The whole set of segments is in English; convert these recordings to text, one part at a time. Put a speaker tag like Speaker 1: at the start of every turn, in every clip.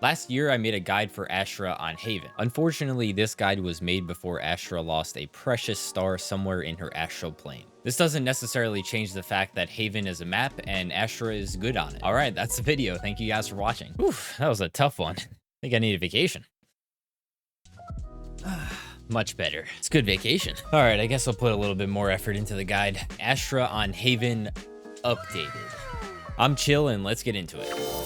Speaker 1: Last year, I made a guide for Astra on Haven. Unfortunately, this guide was made before Astra lost a precious star somewhere in her astral plane. This doesn't necessarily change the fact that Haven is a map and Astra is good on it. Alright, that's the video. Thank you guys for watching. Oof, that was a tough one. I think I need a vacation. Much better. It's good vacation. Alright, I guess I'll put a little bit more effort into the guide. Astra on Haven updated. I'm chill and let's get into it.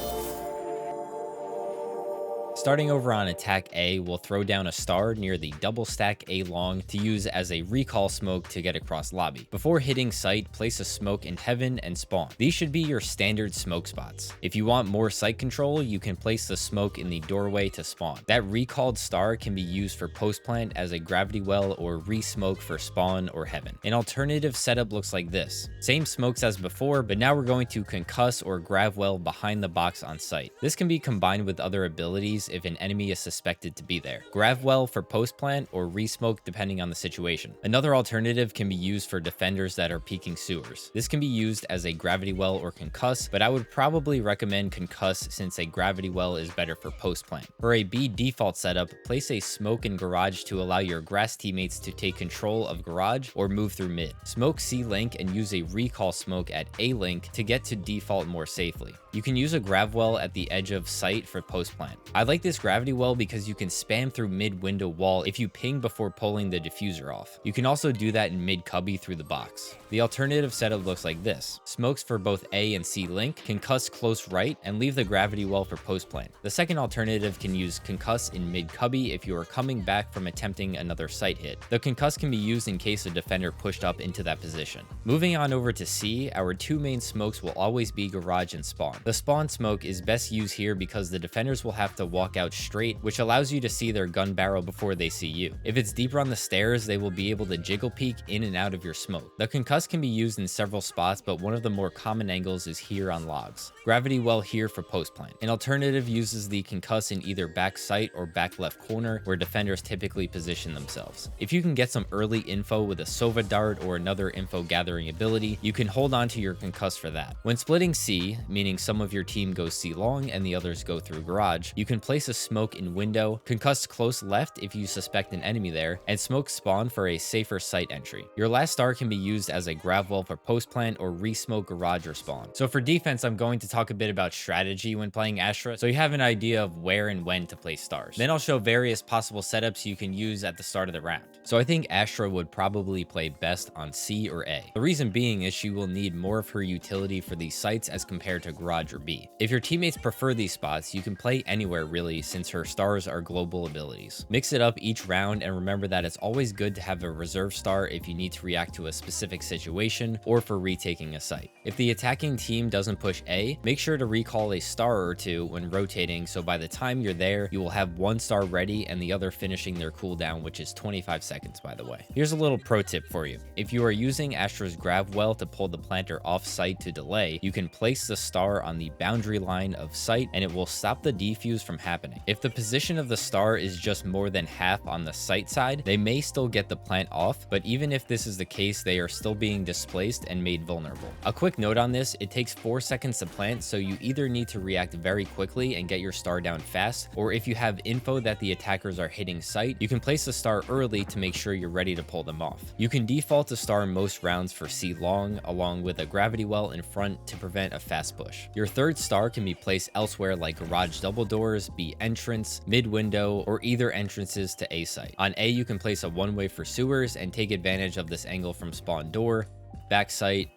Speaker 1: Starting over on attack A, we'll throw down a star near the double stack A long to use as a recall smoke to get across lobby. Before hitting site, place a smoke in heaven and spawn. These should be your standard smoke spots. If you want more site control, you can place the smoke in the doorway to spawn. That recalled star can be used for post plant as a gravity well or re-smoke for spawn or heaven. An alternative setup looks like this. Same smokes as before, but now we're going to concuss or grav well behind the box on site. This can be combined with other abilities if an enemy is suspected to be there. Grav well for post plant or re-smoke depending on the situation. Another alternative can be used for defenders that are peeking sewers. This can be used as a gravity well or concuss, but I would probably recommend concuss since a gravity well is better for post plant. For a B default setup, place a smoke in garage to allow your grass teammates to take control of garage or move through mid. Smoke C link and use a recall smoke at A link to get to default more safely. You can use a grav well at the edge of site for post plant. I like this gravity well because you can spam through mid window wall if you ping before pulling the diffuser off. You can also do that in mid cubby through the box. The alternative setup looks like this. Smokes for both A and C link, concuss close right, and leave the gravity well for post plant. The second alternative can use concuss in mid cubby if you are coming back from attempting another site hit. The concuss can be used in case a defender pushed up into that position. Moving on over to C, our two main smokes will always be garage and spawn. The spawn smoke is best used here because the defenders will have to walk out straight, which allows you to see their gun barrel before they see you. If it's deeper on the stairs, they will be able to jiggle peek in and out of your smoke. The concuss can be used in several spots, but one of the more common angles is here on logs. Gravity well here for post plant. An alternative uses the concuss in either back site or back left corner where defenders typically position themselves. If you can get some early info with a Sova dart or another info gathering ability, you can hold on to your concuss for that. When splitting C, meaning some of your team goes C long and the others go through garage, you can place a smoke in window, concuss close left if you suspect an enemy there, and smoke spawn for a safer site entry. Your last star can be used as a grav well for post plant or re-smoke garage or spawn. So for defense, I'm going to talk a bit about strategy when playing Astra, so you have an idea of where and when to place stars. Then I'll show various possible setups you can use at the start of the round. So I think Astra would probably play best on C or A. The reason being is she will need more of her utility for these sites as compared to garage or B. If your teammates prefer these spots, you can play anywhere really since her stars are global abilities. Mix it up each round and remember that it's always good to have a reserve star if you need to react to a specific situation or for retaking a site. If the attacking team doesn't push A, make sure to recall a star or two when rotating so by the time you're there, you will have one star ready and the other finishing their cooldown, which is 25 seconds by the way. Here's a little pro tip for you. If you are using Astra's grav well to pull the planter off site to delay, you can place the star on the boundary line of site and it will stop the defuse from happening. If the position of the star is just more than half on the site side, they may still get the plant off, but even if this is the case, they are still being displaced and made vulnerable. A quick note on this, it takes 4 seconds to plant, so you either need to react very quickly and get your star down fast, or if you have info that the attackers are hitting site, you can place the star early to make sure you're ready to pull them off. You can default to star most rounds for C long, along with a gravity well in front to prevent a fast push. Your third star can be placed elsewhere like garage double doors, B entrance, mid window, or either entrances to A site. On A, you can place a one-way for sewers and take advantage of this angle from spawn door, back site,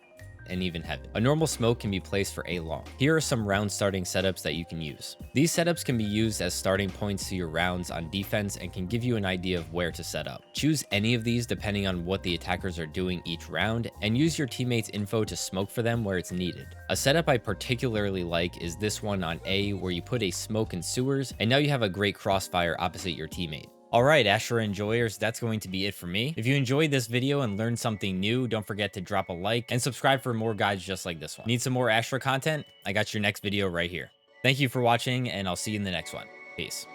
Speaker 1: and even heaven. A normal smoke can be placed for A long. Here are some round starting setups that you can use. These setups can be used as starting points to your rounds on defense and can give you an idea of where to set up. Choose any of these depending on what the attackers are doing each round, and use your teammates' info to smoke for them where it's needed. A setup I particularly like is this one on A, where you put a smoke in sewers, and now you have a great crossfire opposite your teammate. Alright, Astra enjoyers, that's going to be it for me. If you enjoyed this video and learned something new, don't forget to drop a like and subscribe for more guides just like this one. Need some more Astra content? I got your next video right here. Thank you for watching, and I'll see you in the next one. Peace.